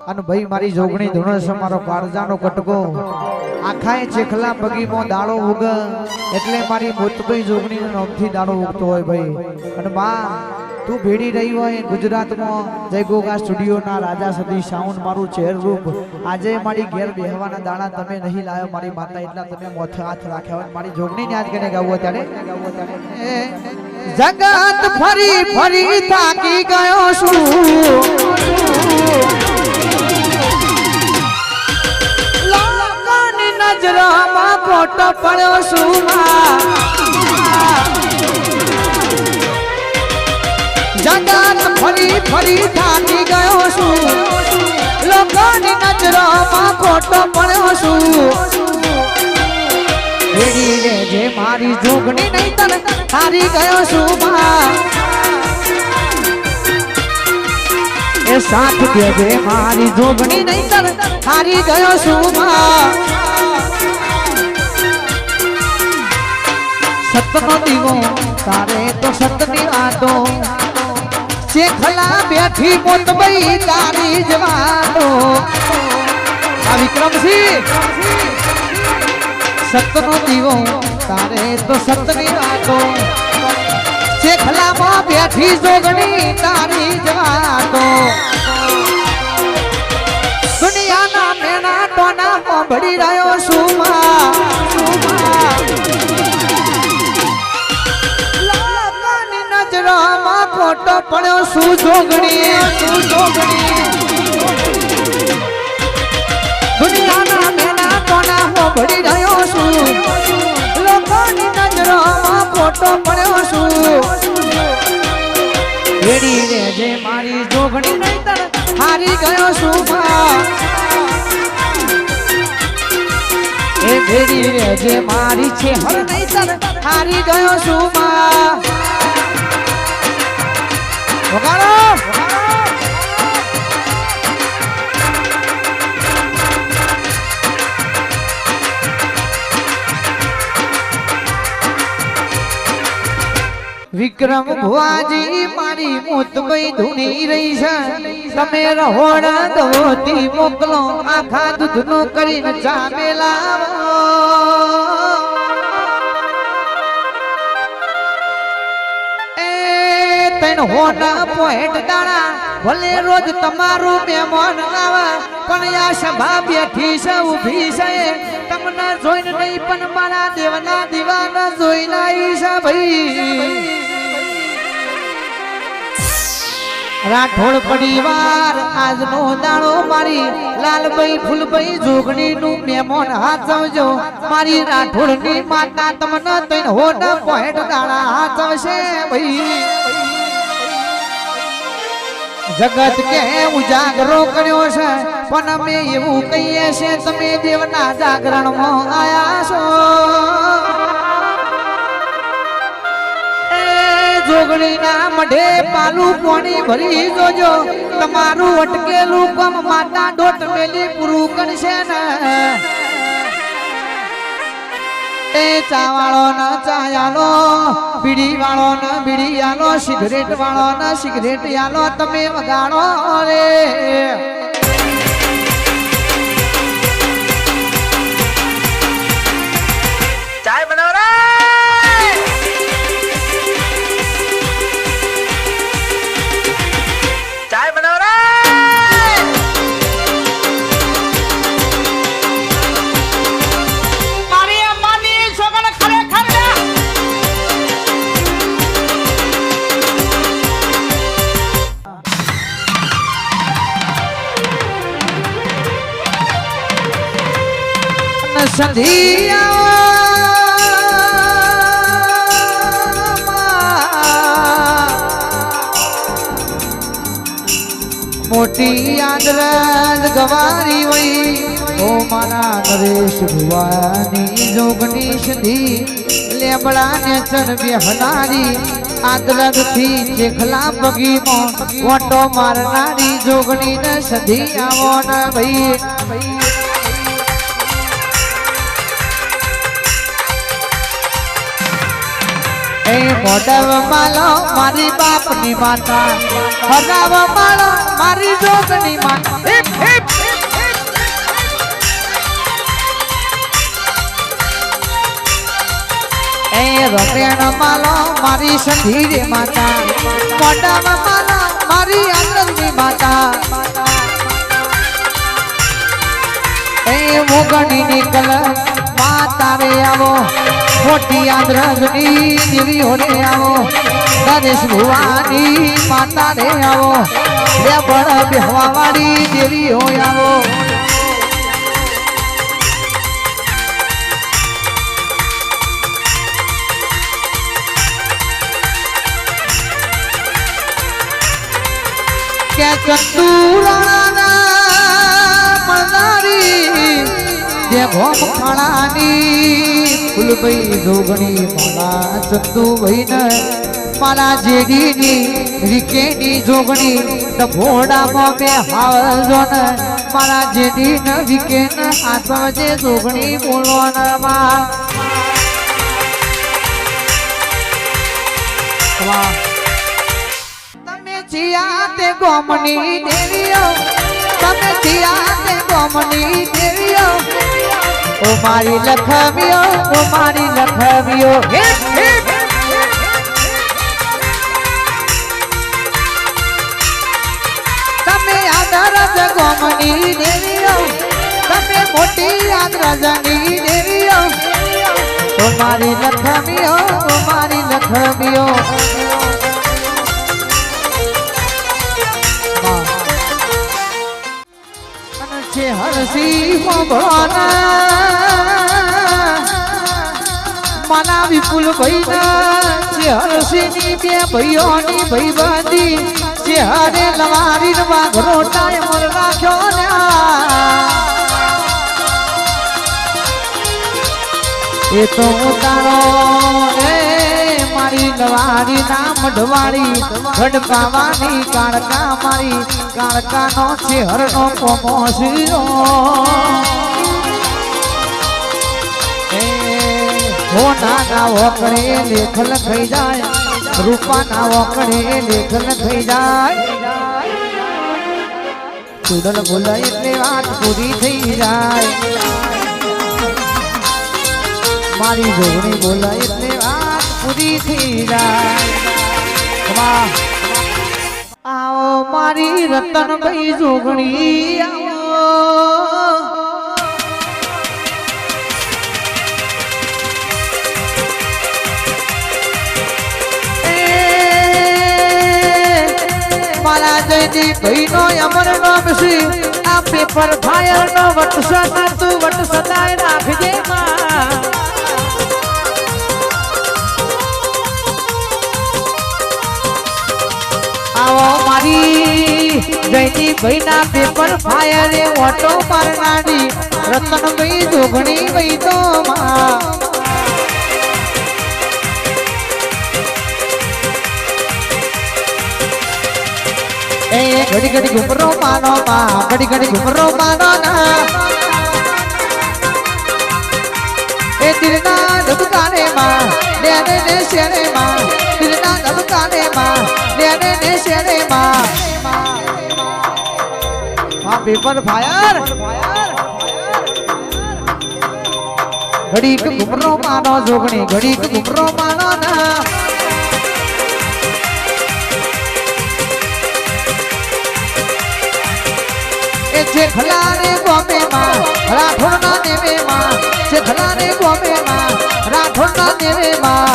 અને ભાઈ મારી જોગણી ધૂણસ મારો કાળજાનો કટકો આખાય ચેખલા બગીમો દાડો ઉગ એટલે મારી મોતભાઈ જોગણી નામથી દાડો ઉગતો હોય ભાઈ અને બા તું ભેડી રહી હોય ગુજરાતમાં જય ગોગા સ્ટુડિયોના રાજા સદી સાઉન્ડ મારું ચહેર રૂપ આજે મારી ઘેર બેહવાના દાણા તમે નહીં લાવ્યો મારી માતા એટલા તમે મોથે હાથ રાખ્યા હોય મારી જોગણીને યાદ કરીને ગાવું ત્યારે જગત ફરી ફરી થાકી ગયો છું નજરામાં ખોટો પડ્યો છું જગત ફરી ફરી થાકી ગયો છું લોકોની નજરામાં ખોટો પડ્યો છું ભેડી રે જે મારી જોગણી નહીં તને હારી ગયો છું એ સાથ દેજે મારી જોગણી નહીં તને હારી ગયો છું સતનો દીવો તારે તો સતની વાતો શેખલા બેઠી મોતભાઈ તારી જ વાતો આ વિક્રમસિંહ સતનો દીવો તારે તો સતની વાતો શેખલામાં બેઠી જોગણી તારી જ વાતો દુનિયાના મેના ટોના મોંભળી રહ્યો છું નજરામાં ખોટો પડ્યો શું જોગણી દુનિયાના મેના ટોના મોંભળી રહ્યો છું લોકોની નજરામાં ખોટો પડ્યો છું ભેડી રે જે મારી જોગણી નહીં તને હારી ગયો છું એ ભેડી રે જે મારી છે હર નહીં તને હારી ગયો છું વગાડો વિક્રમ ભુવાજી મારી મોતભાઈ ધૂણી રહી છે તમે રહોડા દોતી મોકલો આખા દૂધનો કરીને ચા મેલાવો હોના પોહેટ દાણા ભલે રોજ તમારું મહેમાન આવે પણ આ સભા બેઠી છે ઊભી છે તમને જોઈને નહીં પણ મારા દેવના દીવાના જોઈને આવી છે ભાઈ રાઠોડ પરિવાર આજનો દાડો મારી લાલભાઈ ફૂલભાઈ જોગણી નું મહેમાન હાચવજો મારી રાઠોડની માતા તમને તૈન હોના પોહેટ દાણા હાચવશે ભાઈ જગત કે ઉજાગરો કર્યો છે પણ અમે એવું કહીએ છે તમે દેવના જાગરણમાં આયા છો જોગણીના મઢે પાલું પાણી ભરી જોજો તમારું અટકેલું કમ માતા ડોટ મેલી પૂરું કરશે ને એ ચાવાળો ન ચાયાલો બીડી વાળો ન બીડી આલો સિગરેટ વાળો ન સિગરેટ આલો તમે વગાડો રે ચાય બનાવો રે ચાય બનાવો રે મોટી આદરદ ગવારી વઈ ઓ મારા નરેશ ભુવાની જોગણી સધી લેબડા ને ચર બેહનારી આદરદ થી ચેખલા બગીમાં ઓટો મારનારી જોગણી ને સધી આવો ને ભાઈ એ મોઢવ માલો મારી બાપની માતા હરાવ માલો મારી જોગની માતા હિપ હિપ એ રમેણ માલો મારી સંધીરે માતા મોઢવ માલો મારી આનંદની માતા એ મોગણી નીકળ માતા રે આવો મોટી આંધ્રની દેવી હોરે આવો ગણેશ ભુવાની માતા રે આવો બે બળ બેહવા વાળી દેવી હોય આવો કે ચતુરાના મનારી જે ઘોમ ખાણાની ફૂલભાઈ જોગણી મારા ચંદુભાઈ ને મારા જેડીની રીકેની જોગણી ડભોડામાં બે હાવજો ને મારા જેડી ને રીકે ને આત્મજે જોગણી બોલો ને માં તમે જીયા તે ગોમની દેવીઓ તમે જીયા તે ગોમની દેવીઓ ઓ મારી લખવીઓ ઓ મારી લખવીઓ હિપ હિપ તમે આદરજ ગોમની દેવીઓ તમે મોટી આદરજની દેવીઓ ઓ મારી લખવીઓ ઓ મારી લખવીઓ છે હરસી ભવાના માના વિપુલ ભાઈના છે હરસીની બે ભાઈઓની ભાઈબંધી છે હરે લવારી વાઘરો ટાઈમ રાખ્યો ને એ તો તારો રે મારી લવારી ના મઢવાળી ગઢપાવાની કાળકા મારી કાળકાનો છે હરનો કોમોસીઓ હો નાના ઓકળે લેખ લખાઈ જાય રૂપાના ઓકળે લેખ લખાઈ જાય ચૂડલ બોલાય એટલે વાત પૂરી થઈ જાય મારી જોગણી બોલાય એટલે વાત પૂરી થઈ જાય આવો મારી રતનભાઈ જોગણી આવો મારા જયદી ભાઈ નો અમર નો બસી આ પેપર ફાયર નો વટસા તું વટ સદાય રાખજે માં આવો મારી જયદી ભાઈ ના પેપર ફાયર ઓટો મારનારી રતનભાઈ જોગણી ભાઈ તો માં ए घड़ी घड़ी घुमरो मानो माँ घड़ी घड़ी घुमरो मानो ना ए दिलना धबकाने माँ लेने ने शेरे माँ दिलना धबकाने माँ लेने ने शेरे माँ माँ पेपर फायर घड़ी घुमरो मानो जोगनी घड़ी घुमरो मानो ना जेठलाने गोमे माँ राठौर ना देवे माँ जेठलाने गोमे माँ राठौर ना देवे माँ